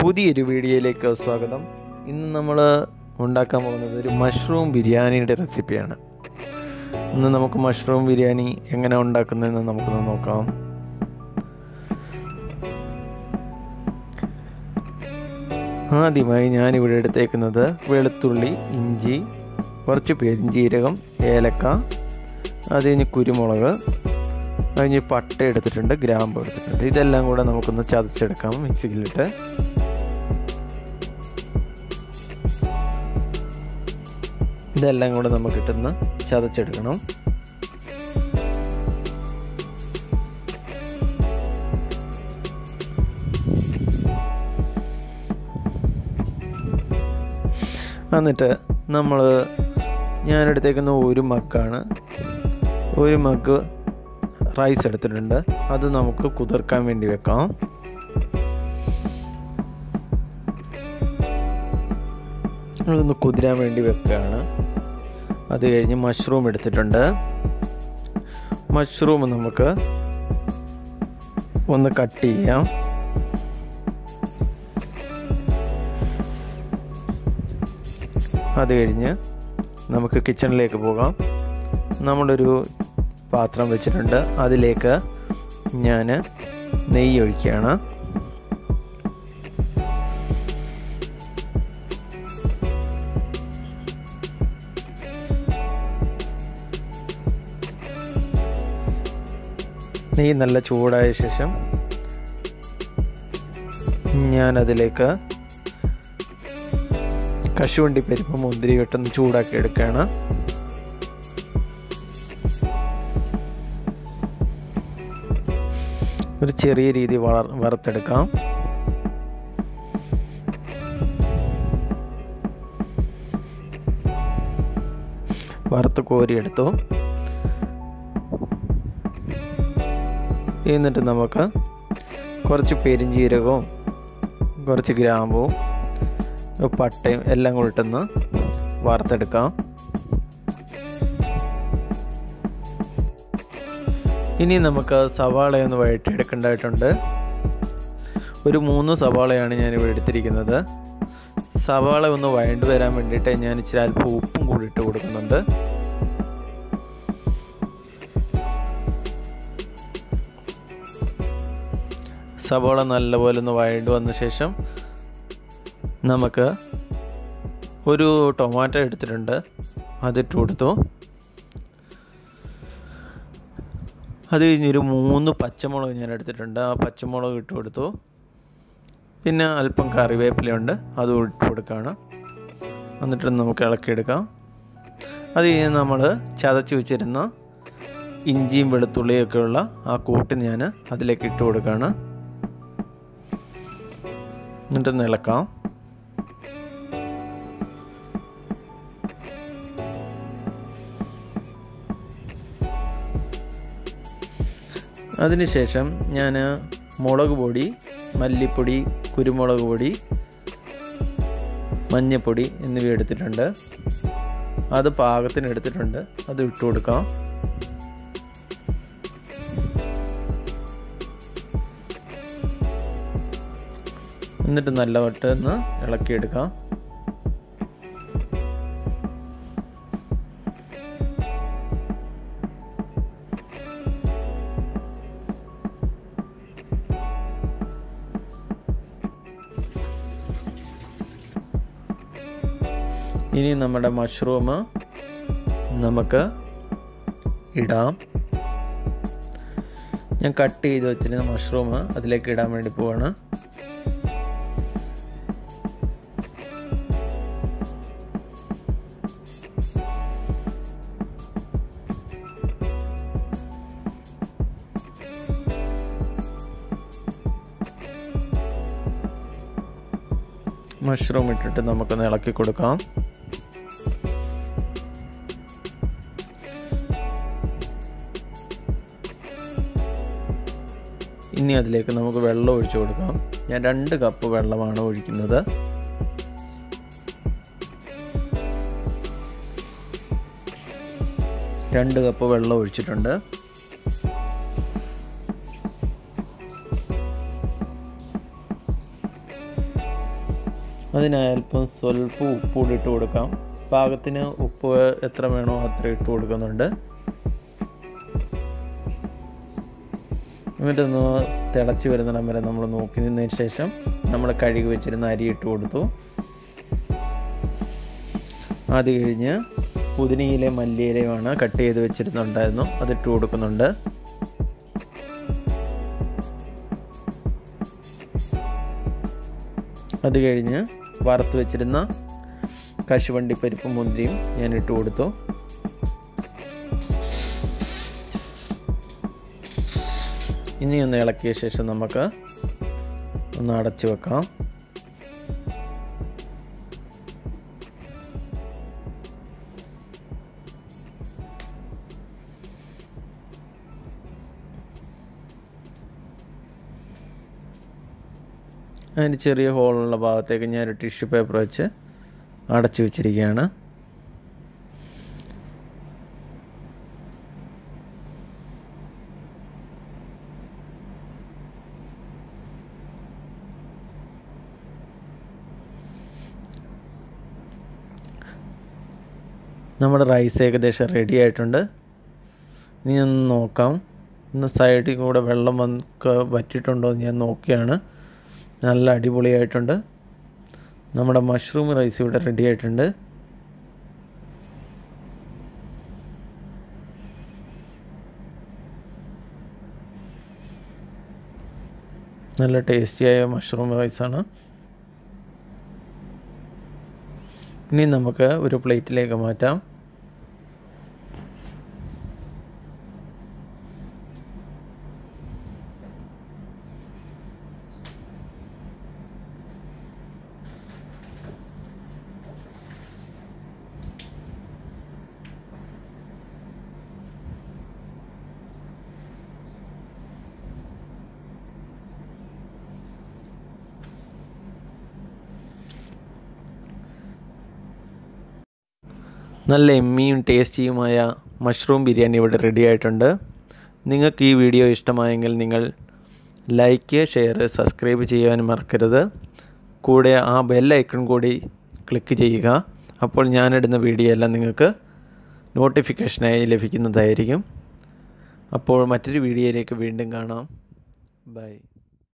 പുതിയൊരു വീഡിയോയിലേക്ക് സ്വാഗതം. ഇന്ന് നമ്മൾ ഉണ്ടാക്കാൻ പോകുന്നത് ഒരു മഷ്റൂം ബിരിയാണിയുടെ റെസിപ്പിയാണ്. ഇന്ന് നമുക്ക് മഷ്റൂം ബിരിയാണി എങ്ങനെ ഉണ്ടാക്കുന്നതെന്ന് നമുക്കൊന്ന് നോക്കാം. ആദ്യമായി ഞാനിവിടെ എടുത്തേക്കുന്നത് വെളുത്തുള്ളി, ഇഞ്ചി, കുറച്ച് പെരിഞ്ചീരകം, ഏലക്ക, അത് കഴിഞ്ഞ് കുരുമുളക്, കഴിഞ്ഞ് പട്ട എടുത്തിട്ടുണ്ട്, ഗ്രാമ്പ് എടുത്തിട്ടുണ്ട്. ഇതെല്ലാം കൂടെ നമുക്കൊന്ന് ചതച്ചെടുക്കാം മിക്സിയിലിട്ട്. ഇതെല്ലാം കൂടെ നമുക്കിട്ടൊന്ന് ചതച്ചെടുക്കണം. എന്നിട്ട് ഞാനെടുത്തേക്കുന്ന ഒരു മഗ് റൈസ് എടുത്തിട്ടുണ്ട്. അത് നമുക്ക് കുതിർക്കാൻ വേണ്ടി വെക്കാം. അതൊന്ന് കുതിരാൻ വേണ്ടി വെക്കുകയാണ്. അത് കഴിഞ്ഞ് മഷ്റൂം എടുത്തിട്ടുണ്ട്. മഷ്റൂം നമുക്ക് ഒന്ന് കട്ട് ചെയ്യാം. അത് കഴിഞ്ഞ് നമുക്ക് കിച്ചണിലേക്ക് പോകാം. നമ്മളൊരു പാത്രം വെച്ചിട്ടുണ്ട്. അതിലേക്ക് ഞാൻ നെയ്യ് ഒഴിക്കുകയാണ്. നെയ്യ് നല്ല ചൂടായ ശേഷം ഞാനതിലേക്ക് കശുവണ്ടി പരിപ്പ്, മുന്തിരി ഇട്ടൊന്ന് ചൂടാക്കി എടുക്കുകയാണ്. ഒരു ചെറിയ രീതി വറുത്തെടുക്കാം. വറുത്ത് കോരിയെടുത്തു. എന്നിട്ട് നമുക്ക് കുറച്ച് പെരിഞ്ചീരകവും കുറച്ച് ഗ്രാമ്പും പട്ടയും എല്ലാം കൂടി ഇട്ടൊന്ന് വറുത്തെടുക്കാം. ഇനി നമുക്ക് സവാളയൊന്ന് വഴറ്റിയെടുക്കേണ്ടതായിട്ടുണ്ട്. ഒരു 3 സവാളയാണ് ഞാനിവിടെ എടുത്തിരിക്കുന്നത്. സവാള ഒന്ന് വഴണ്ട് വരാൻ വേണ്ടിയിട്ട് ഞാൻ ഇച്ചിരി അല്പം ഉപ്പും കൂടി ഇട്ട് കൊടുക്കുന്നുണ്ട്. സവാള നല്ലപോലെ ഒന്ന് വഴണ്ട് വന്ന ശേഷം നമുക്ക് ഒരു ടൊമാറ്റോ എടുത്തിട്ടുണ്ട്. അതിട്ട് കൊടുത്തു. അത് കഴിഞ്ഞൊരു 3 പച്ചമുളക് ഞാൻ എടുത്തിട്ടുണ്ട്. ആ പച്ചമുളക് ഇട്ട് കൊടുത്തു. പിന്നെ അല്പം കറിവേപ്പിലയുണ്ട്, അതും ഇട്ട് കൊടുക്കുകയാണ്. എന്നിട്ട് നമുക്ക് ഇളക്കിയെടുക്കാം. അത് കഴിഞ്ഞ് നമ്മൾ ചതച്ച് വെച്ചിരുന്ന ഇഞ്ചിയും വെളുത്തുള്ളിയൊക്കെ ഉള്ള ആ കൂട്ട് ഞാൻ അതിലേക്ക് ഇട്ട് കൊടുക്കുകയാണ്. എന്നിട്ടൊന്ന് ഇളക്കാം. അതിനുശേഷം ഞാൻ മുളക് പൊടി, മല്ലിപ്പൊടി, കുരുമുളക് പൊടി, മഞ്ഞൾപ്പൊടി എന്നിവ എടുത്തിട്ടുണ്ട്. അത് പാകത്തിന് എടുത്തിട്ടുണ്ട്. അത് ഇട്ട് കൊടുക്കാം. എന്നിട്ട് നല്ലവണ്ണം ഒന്ന് ഇളക്കിയെടുക്കാം. ഇനി നമ്മുടെ മഷ്റൂം നമുക്ക് ഇടാം. ഞാൻ കട്ട് ചെയ്ത് വെച്ചിരുന്ന മഷ്റൂം അതിലേക്ക് ഇടാൻ വേണ്ടി പോവാണ്. മഷ്റൂം ഇട്ടിട്ട് നമുക്കൊന്ന് ഇളക്കി കൊടുക്കാം. ഇനി അതിലേക്ക് നമുക്ക് വെള്ളം ഒഴിച്ചു കൊടുക്കാം. ഞാൻ 2 കപ്പ് വെള്ളമാണ് ഒഴിക്കുന്നത്. 2 കപ്പ് വെള്ളം ഒഴിച്ചിട്ടുണ്ട്. അതിനായി അല്പം സ്വല്പം ഉപ്പ് കൂടി ഇട്ട് കൊടുക്കാം. പാകത്തിന് ഉപ്പ് എത്ര വേണോ അത്ര ഇട്ട് കൊടുക്കുന്നുണ്ട്. എന്നിട്ടൊന്ന് തിളച്ച് വരുന്നിടം വരെ നമ്മൾ നോക്കി നിന്നതിന് ശേഷം നമ്മൾ കഴുകി വെച്ചിരുന്ന അരി ഇട്ട് കൊടുത്തു. അത് കഴിഞ്ഞ് പുതിനയിലയും മല്ലിയിലയുമാണ് കട്ട് ചെയ്ത് വെച്ചിരുന്നുണ്ടായിരുന്നു, അതിട്ട് കൊടുക്കുന്നുണ്ട്. അത് കഴിഞ്ഞ് വറുത്ത് വെച്ചിരുന്ന കശുവണ്ടി പരിപ്പും മുന്തിരിയും ഞാൻ ഇട്ട് കൊടുത്തു. ഇനി ഒന്ന് ഇളക്കിയ ശേഷം നമുക്ക് ഒന്ന് അടച്ചു വെക്കാം. അതിന് ചെറിയ ഹോളുള്ള ഭാഗത്തേക്ക് ഞാനൊരു ടിഷ്യൂ പേപ്പർ വെച്ച് അടച്ചു വെച്ചിരിക്കുകയാണ്. നമ്മുടെ റൈസ് ഏകദേശം റെഡി ആയിട്ടുണ്ട്. ഇനി ഒന്ന് നോക്കാം, ഒന്ന് സൈഡിൽ കൂടെ വെള്ളം വറ്റിയിട്ടുണ്ടോ എന്ന് ഞാൻ നോക്കിയാണ്. നല്ല അടിപൊളിയായിട്ടുണ്ട്. നമ്മുടെ മഷ്റൂം റൈസ് ഇവിടെ റെഡി ആയിട്ടുണ്ട്. നല്ല ടേസ്റ്റിയായ മഷ്റൂം റൈസാണ്. ഇനി നമുക്ക് ഒരു പ്ലേറ്റിലേക്ക് മാറ്റാം. നല്ല എമ്മിയും ടേസ്റ്റിയുമായ മഷ്റൂം ബിരിയാണി ഇവിടെ റെഡി ആയിട്ടുണ്ട്. നിങ്ങൾക്ക് ഈ വീഡിയോ ഇഷ്ടമായെങ്കിൽ നിങ്ങൾ ലൈക്ക്, ഷെയർ, സബ്സ്ക്രൈബ് ചെയ്യാനും മറക്കരുത്. കൂടെ ആ ബെൽ ഐക്കൺ കൂടി ക്ലിക്ക് ചെയ്യുക. അപ്പോൾ ഞാനിടുന്ന വീഡിയോ എല്ലാം നിങ്ങൾക്ക് നോട്ടിഫിക്കേഷനായി ലഭിക്കുന്നതായിരിക്കും. അപ്പോൾ മറ്റൊരു വീഡിയോയിലേക്ക് വീണ്ടും കാണാം. ബൈ.